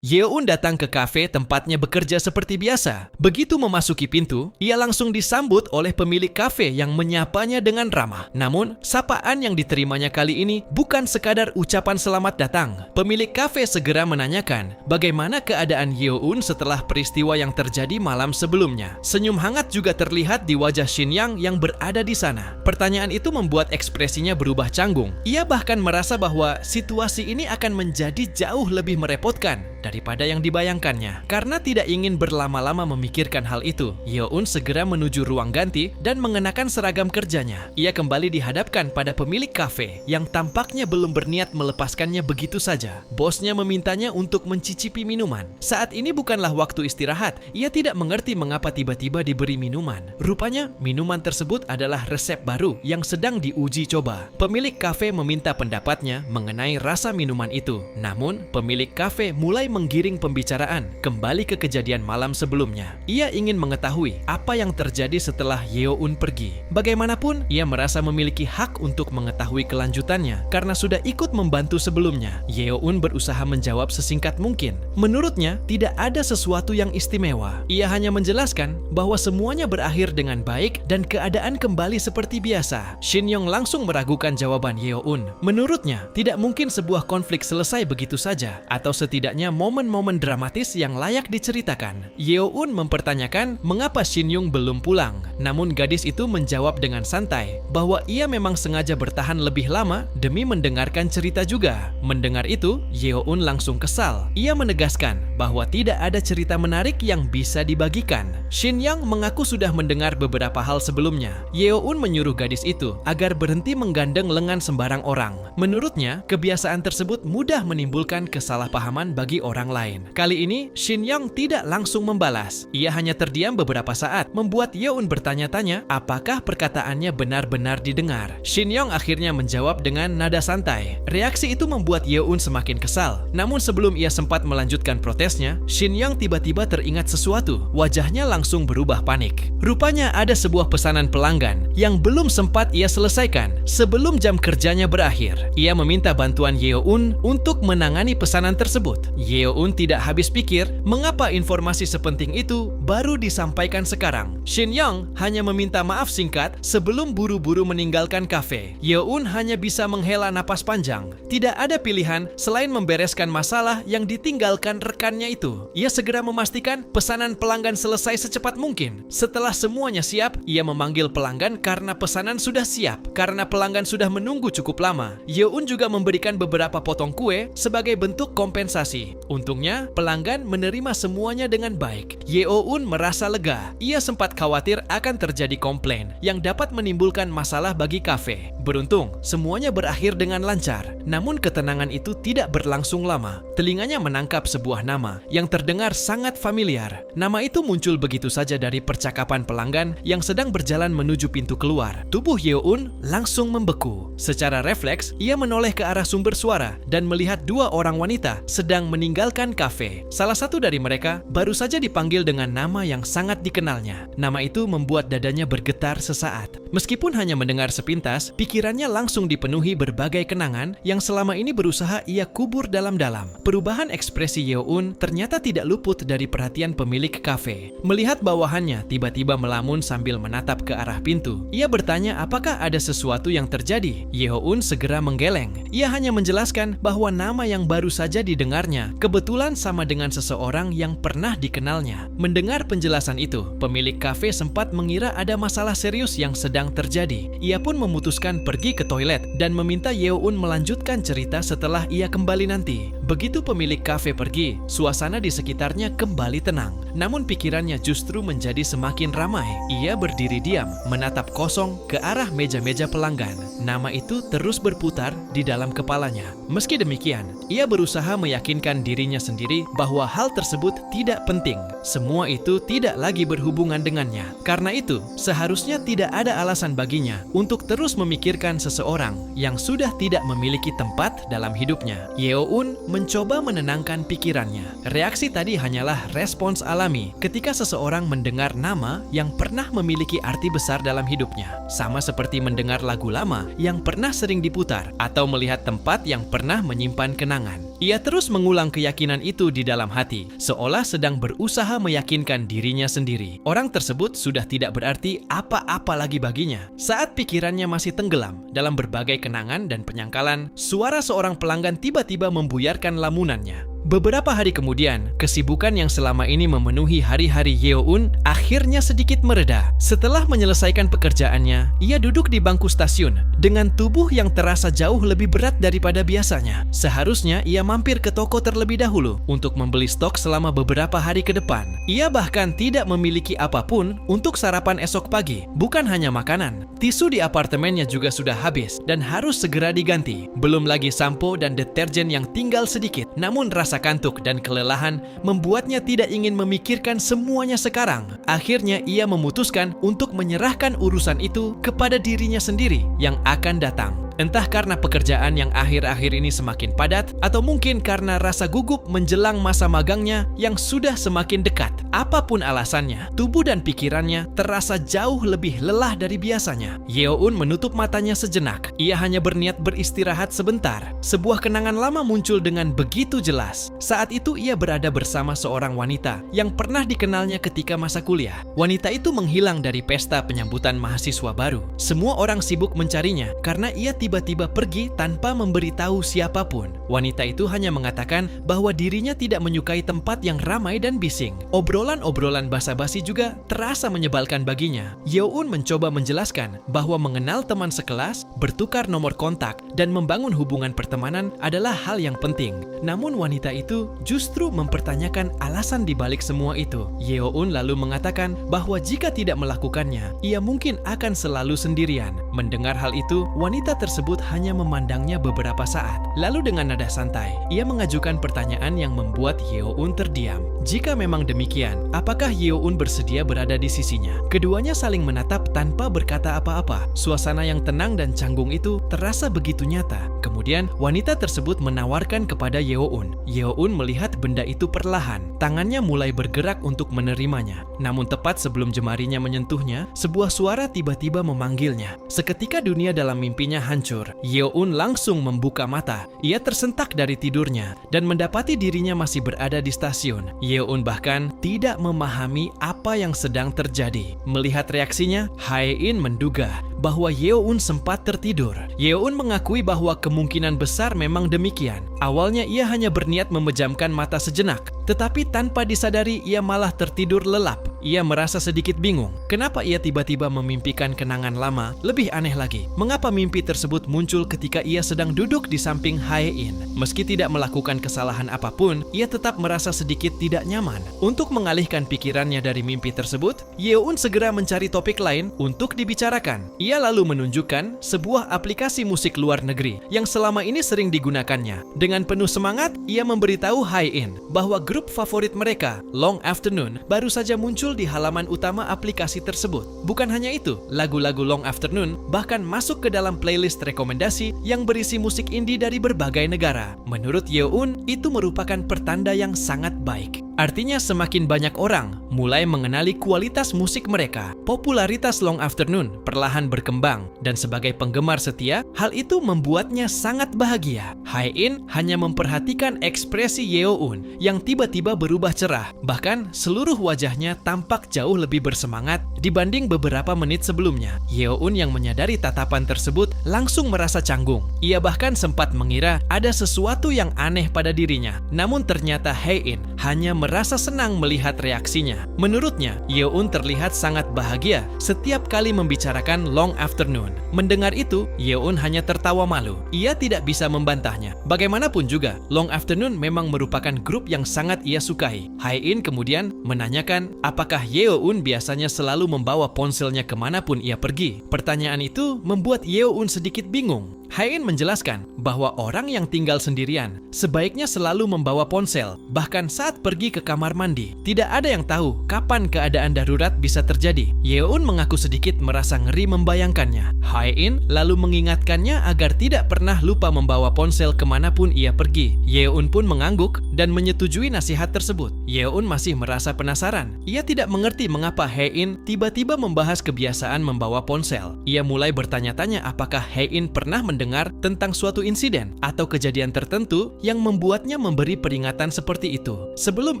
Yeon datang ke kafe tempatnya bekerja seperti biasa. Begitu memasuki pintu, ia langsung disambut oleh pemilik kafe yang menyapanya dengan ramah. Namun, sapaan yang diterimanya kali ini bukan sekadar ucapan selamat datang. Pemilik kafe segera menanyakan bagaimana keadaan Yeon setelah peristiwa yang terjadi malam sebelumnya. Senyum hangat juga terlihat di wajah Shin Yang yang berada di sana. Pertanyaan itu membuat ekspresinya berubah canggung. Ia bahkan merasa bahwa situasi ini akan menjadi jauh lebih merepotkan daripada yang dibayangkannya. Karena tidak ingin berlama-lama memikirkan hal itu, Yeon segera menuju ruang ganti dan mengenakan seragam kerjanya. Ia kembali dihadapkan pada pemilik kafe yang tampaknya belum berniat melepaskannya begitu saja. Bosnya memintanya untuk mencicipi minuman. Saat ini bukanlah waktu istirahat. Ia tidak mengerti mengapa tiba-tiba diberi minuman. Rupanya, minuman tersebut adalah resep baru yang sedang diuji coba. Pemilik kafe meminta pendapatnya mengenai rasa minuman itu. Namun, pemilik kafe mulai menggiring pembicaraan kembali ke kejadian malam sebelumnya. Ia ingin mengetahui apa yang terjadi setelah Yeon pergi. Bagaimanapun, ia merasa memiliki hak untuk mengetahui kelanjutannya karena sudah ikut membantu sebelumnya. Yeon berusaha menjawab sesingkat mungkin. Menurutnya, tidak ada sesuatu yang istimewa. Ia hanya menjelaskan bahwa semuanya berakhir dengan baik dan keadaan kembali seperti biasa. Shin Yong langsung meragukan jawaban Yeon. Menurutnya, tidak mungkin sebuah konflik selesai begitu saja, atau setidaknya momen-momen dramatis yang layak diceritakan. Yeon mempertanyakan mengapa Shin Young belum pulang. Namun gadis itu menjawab dengan santai bahwa ia memang sengaja bertahan lebih lama demi mendengarkan cerita juga. Mendengar itu, Yeon langsung kesal. Ia menegaskan bahwa tidak ada cerita menarik yang bisa dibagikan. Shin Yang mengaku sudah mendengar beberapa hal sebelumnya. Yeon menyuruh gadis itu agar berhenti menggandeng lengan sembarang orang. Menurutnya, kebiasaan tersebut mudah menimbulkan kesalahpahaman bagi orang lain. Kali ini, Shin Yang tidak langsung membalas. Ia hanya terdiam beberapa saat, membuat Yeon bertanya-tanya apakah perkataannya benar-benar didengar. Shin Yang akhirnya menjawab dengan nada santai. Reaksi itu membuat Yeon semakin kesal. Namun sebelum ia sempat melanjutkan protesnya, Shin Yang tiba-tiba teringat sesuatu. Wajahnya langsung berubah panik. Rupanya ada sebuah pesanan pelanggan yang belum sempat ia selesaikan sebelum jam kerjanya berakhir. Ia meminta bantuan Yeon untuk menangani pesanan tersebut. Yeon tidak habis pikir mengapa informasi sepenting itu baru disampaikan sekarang. Shin Yang hanya meminta maaf singkat sebelum buru-buru meninggalkan kafe. Yeon hanya bisa menghela napas panjang. Tidak ada pilihan selain membereskan masalah yang ditinggalkan rekannya itu. Ia segera memastikan pesanan pelanggan selesai secepat mungkin. Setelah semuanya siap, ia memanggil pelanggan karena pesanan sudah siap. Karena pelanggan sudah menunggu cukup lama, Yeon juga memberikan beberapa potong kue sebagai bentuk kompensasi. Untungnya, pelanggan menerima semuanya dengan baik. Yeon merasa lega. Ia sempat khawatir akan terjadi komplain yang dapat menimbulkan masalah bagi kafe. Beruntung, semuanya berakhir dengan lancar. Namun ketenangan itu tidak berlangsung lama. Telinganya menangkap sebuah nama yang terdengar sangat familiar. Nama itu muncul begitu saja dari percakapan pelanggan yang sedang berjalan menuju pintu keluar. Tubuh Yeon langsung membeku. Secara refleks, ia menoleh ke arah sumber suara dan melihat dua orang wanita sedang meninggalkan kafe. Salah satu dari mereka baru saja dipanggil dengan nama yang sangat dikenalnya. Nama itu membuat dadanya bergetar sesaat. Meskipun hanya mendengar sepintas, pikirannya langsung dipenuhi berbagai kenangan yang selama ini berusaha ia kubur dalam-dalam. Perubahan ekspresi Yeon ternyata tidak luput dari perhatian pemilik kafe. Melihat bawahannya tiba-tiba melamun sambil menatap ke arah pintu, ia bertanya apakah ada sesuatu yang terjadi. Yeon segera menggeleng. Ia hanya menjelaskan bahwa nama yang baru saja didengarnya kebetulan sama dengan seseorang yang pernah dikenalnya. Mendengar penjelasan itu, pemilik kafe sempat mengira ada masalah serius yang sedang terjadi. Ia pun memutuskan pergi ke toilet dan meminta Yeon melanjutkan cerita setelah ia kembali nanti. Begitu pemilik kafe pergi, suasana di sekitarnya kembali tenang. Namun pikirannya justru menjadi semakin ramai. Ia berdiri diam, menatap kosong ke arah meja-meja pelanggan. Nama itu terus berputar di dalam kepalanya. Meski demikian, ia berusaha meyakinkan dirinya sendiri bahwa hal tersebut tidak penting. Semua itu tidak lagi berhubungan dengannya. Karena itu, seharusnya tidak ada alasan baginya untuk terus memikirkan seseorang yang sudah tidak memiliki tempat dalam hidupnya. Yeon mencoba menenangkan pikirannya. Reaksi tadi hanyalah respons alami ketika seseorang mendengar nama yang pernah memiliki arti besar dalam hidupnya. Sama seperti mendengar lagu lama yang pernah sering diputar atau melihat tempat yang pernah menyimpan kenangan. Ia terus mengulang keyakinan itu di dalam hati, seolah sedang berusaha meyakinkan dirinya sendiri. Orang tersebut sudah tidak berarti apa-apa lagi baginya. Saat pikirannya masih tenggelam dalam berbagai kenangan dan penyangkalan, suara seorang pelanggan tiba-tiba membuyarkan lamunannya. Beberapa hari kemudian, kesibukan yang selama ini memenuhi hari-hari Yeoun akhirnya sedikit mereda. Setelah menyelesaikan pekerjaannya, ia duduk di bangku stasiun dengan tubuh yang terasa jauh lebih berat daripada biasanya. Seharusnya ia mampir ke toko terlebih dahulu untuk membeli stok selama beberapa hari ke depan. Ia bahkan tidak memiliki apapun untuk sarapan esok pagi, bukan hanya makanan. Tisu di apartemennya juga sudah habis dan harus segera diganti. Belum lagi sampo dan deterjen yang tinggal sedikit. Namun rasa kantuk dan kelelahan membuatnya tidak ingin memikirkan semuanya sekarang. Akhirnya ia memutuskan untuk menyerahkan urusan itu kepada dirinya sendiri yang akan datang. Entah karena pekerjaan yang akhir-akhir ini semakin padat, atau mungkin karena rasa gugup menjelang masa magangnya yang sudah semakin dekat. Apapun alasannya, tubuh dan pikirannya terasa jauh lebih lelah dari biasanya. Yeoun menutup matanya sejenak. Ia hanya berniat beristirahat sebentar. Sebuah kenangan lama muncul dengan begitu jelas. Saat itu ia berada bersama seorang wanita yang pernah dikenalnya ketika masa kuliah. Wanita itu menghilang dari pesta penyambutan mahasiswa baru. Semua orang sibuk mencarinya karena ia tiba-tiba pergi tanpa memberitahu siapapun. Wanita itu hanya mengatakan bahwa dirinya tidak menyukai tempat yang ramai dan bising. Obrolan-obrolan basa-basi juga terasa menyebalkan baginya. Yeoun mencoba menjelaskan bahwa mengenal teman sekelas, bertukar nomor kontak, dan membangun hubungan pertemanan adalah hal yang penting. Namun wanita itu justru mempertanyakan alasan dibalik semua itu. Yeoun lalu mengatakan bahwa jika tidak melakukannya, ia mungkin akan selalu sendirian. Mendengar hal itu, wanita tersebut hanya memandangnya beberapa saat. Lalu dengan nada santai, ia mengajukan pertanyaan yang membuat Yeoun terdiam. Jika memang demikian, apakah Yeoun bersedia berada di sisinya? Keduanya saling menatap tanpa berkata apa-apa. Suasana yang tenang dan canggung itu terasa begitu nyata. Kemudian, wanita tersebut menawarkan kepada Yeoun. Yeoun melihat benda itu perlahan. Tangannya mulai bergerak untuk menerimanya. Namun tepat sebelum jemarinya menyentuhnya, sebuah suara tiba-tiba memanggilnya. Seketika dunia dalam mimpinya hancur. Yeoun langsung membuka mata. Ia tersentak dari tidurnya dan mendapati dirinya masih berada di stasiun. Yeoun bahkan tidak memahami apa yang sedang terjadi. Melihat reaksinya, Hae-in menduga bahwa Yeoun sempat tertidur. Yeoun mengakui bahwa kemungkinan besar memang demikian. Awalnya ia hanya berniat memejamkan mata sejenak, tetapi tanpa disadari ia malah tertidur lelap. Ia merasa sedikit bingung. Kenapa ia tiba-tiba memimpikan kenangan lama? Lebih aneh lagi, mengapa mimpi tersebut muncul ketika ia sedang duduk di samping Hae-in? Meski tidak melakukan kesalahan apapun, ia tetap merasa sedikit tidak nyaman. Untuk mengalihkan pikirannya dari mimpi tersebut, Yeoun segera mencari topik lain untuk dibicarakan. Ia lalu menunjukkan sebuah aplikasi musik luar negeri yang selama ini sering digunakannya. Dengan penuh semangat, ia memberitahu Hae-in bahwa grup favorit mereka, Long Afternoon, baru saja muncul di halaman utama aplikasi tersebut. Bukan hanya itu, lagu-lagu Long Afternoon bahkan masuk ke dalam playlist rekomendasi yang berisi musik indie dari berbagai negara. Menurut Yeoun, itu merupakan pertanda yang sangat baik. Artinya semakin banyak orang mulai mengenali kualitas musik mereka. Popularitas Long Afternoon perlahan berkembang, dan sebagai penggemar setia, hal itu membuatnya sangat bahagia. Hae-in hanya memperhatikan ekspresi Yeoun yang tiba-tiba berubah cerah. Bahkan seluruh wajahnya tampak jauh lebih bersemangat dibanding beberapa menit sebelumnya. Yeoun yang menyadari tatapan tersebut langsung merasa canggung. Ia bahkan sempat mengira ada sesuatu yang aneh pada dirinya. Namun ternyata Hae-in hanya merasa senang melihat reaksinya. Menurutnya, Yeoun terlihat sangat bahagia setiap kali membicarakan Long Afternoon. Mendengar itu, Yeoun hanya tertawa malu. Ia tidak bisa membantahnya. Bagaimanapun juga, Long Afternoon memang merupakan grup yang sangat ia sukai. Hae-in kemudian menanyakan apakah Yeoun biasanya selalu membawa ponselnya kemanapun ia pergi. Pertanyaan itu membuat Yeoun sedikit bingung. Hae-in menjelaskan bahwa orang yang tinggal sendirian sebaiknya selalu membawa ponsel, bahkan saat pergi ke kamar mandi. Tidak ada yang tahu kapan keadaan darurat bisa terjadi. Yeoun mengaku sedikit merasa ngeri membayangkannya. Hae-in lalu mengingatkannya agar tidak pernah lupa membawa ponsel kemanapun ia pergi. Yeoun pun mengangguk dan menyetujui nasihat tersebut. Yeoun masih merasa penasaran. Ia tidak mengerti mengapa Hae-in tiba-tiba membahas kebiasaan membawa ponsel. Ia mulai bertanya-tanya apakah Hae-in pernah mendengar tentang suatu insiden atau kejadian tertentu yang membuatnya memberi peringatan seperti itu. Sebelum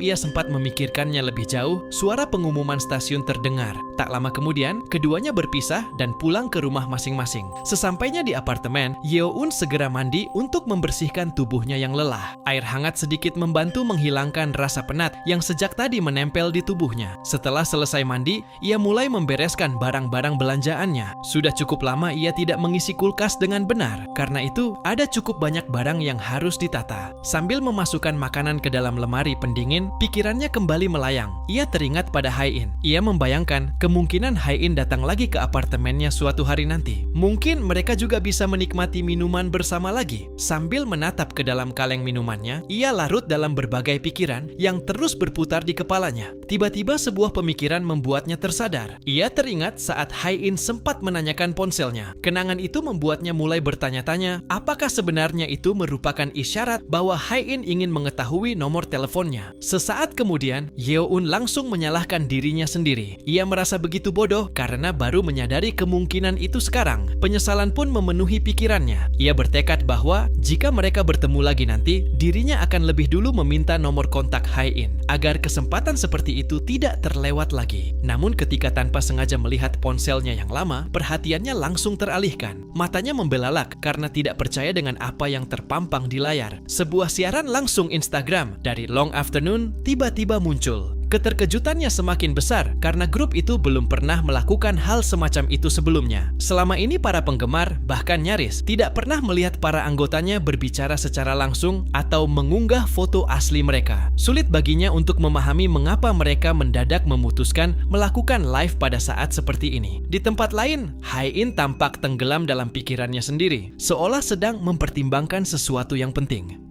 ia sempat memikirkannya lebih jauh, suara pengumuman stasiun terdengar. Tak lama kemudian, keduanya berpisah dan pulang ke rumah masing-masing. Sesampainya di apartemen, Yeoun segera mandi untuk membersihkan tubuhnya yang lelah. Air hangat sedikit membantu menghilangkan rasa penat yang sejak tadi menempel di tubuhnya. Setelah selesai mandi, ia mulai membereskan barang-barang belanjaannya. Sudah cukup lama ia tidak mengisi kulkas dengan benar. Karena itu, ada cukup banyak barang yang harus ditata. Sambil memasukkan makanan ke dalam lemari pendingin, pikirannya kembali melayang. Ia teringat pada Hai-in. Ia membayangkan kemungkinan Hai-in datang lagi ke apartemennya suatu hari nanti. Mungkin mereka juga bisa menikmati minuman bersama lagi. Sambil menatap ke dalam kaleng minumannya, ia larut dalam berbagai pikiran yang terus berputar di kepalanya. Tiba-tiba sebuah pemikiran membuatnya tersadar. Ia teringat saat Hai-in sempat menanyakan ponselnya. Kenangan itu membuatnya mulai bertanya-tanya, apakah sebenarnya itu merupakan isyarat bahwa Hai-in ingin mengetahui nomor teleponnya. Sesaat kemudian, Yeoun langsung menyalahkan dirinya sendiri. Ia merasa begitu bodoh karena baru menyadari kemungkinan itu sekarang. Penyesalan pun memenuhi pikirannya. Ia bertekad bahwa jika mereka bertemu lagi nanti, dirinya akan lebih dulu meminta nomor kontak Hai-in agar kesempatan seperti itu tidak terlewat lagi. Namun ketika tanpa sengaja melihat ponselnya yang lama, perhatiannya langsung teralihkan. Matanya membelalak karena tidak percaya dengan apa yang terpampang di layar. Sebuah siaran langsung Instagram dari Long Afternoon tiba-tiba muncul. Keterkejutannya semakin besar karena grup itu belum pernah melakukan hal semacam itu sebelumnya. Selama ini para penggemar, bahkan nyaris, tidak pernah melihat para anggotanya berbicara secara langsung atau mengunggah foto asli mereka. Sulit baginya untuk memahami mengapa mereka mendadak memutuskan melakukan live pada saat seperti ini. Di tempat lain, Hai-in tampak tenggelam dalam pikirannya sendiri, seolah sedang mempertimbangkan sesuatu yang penting.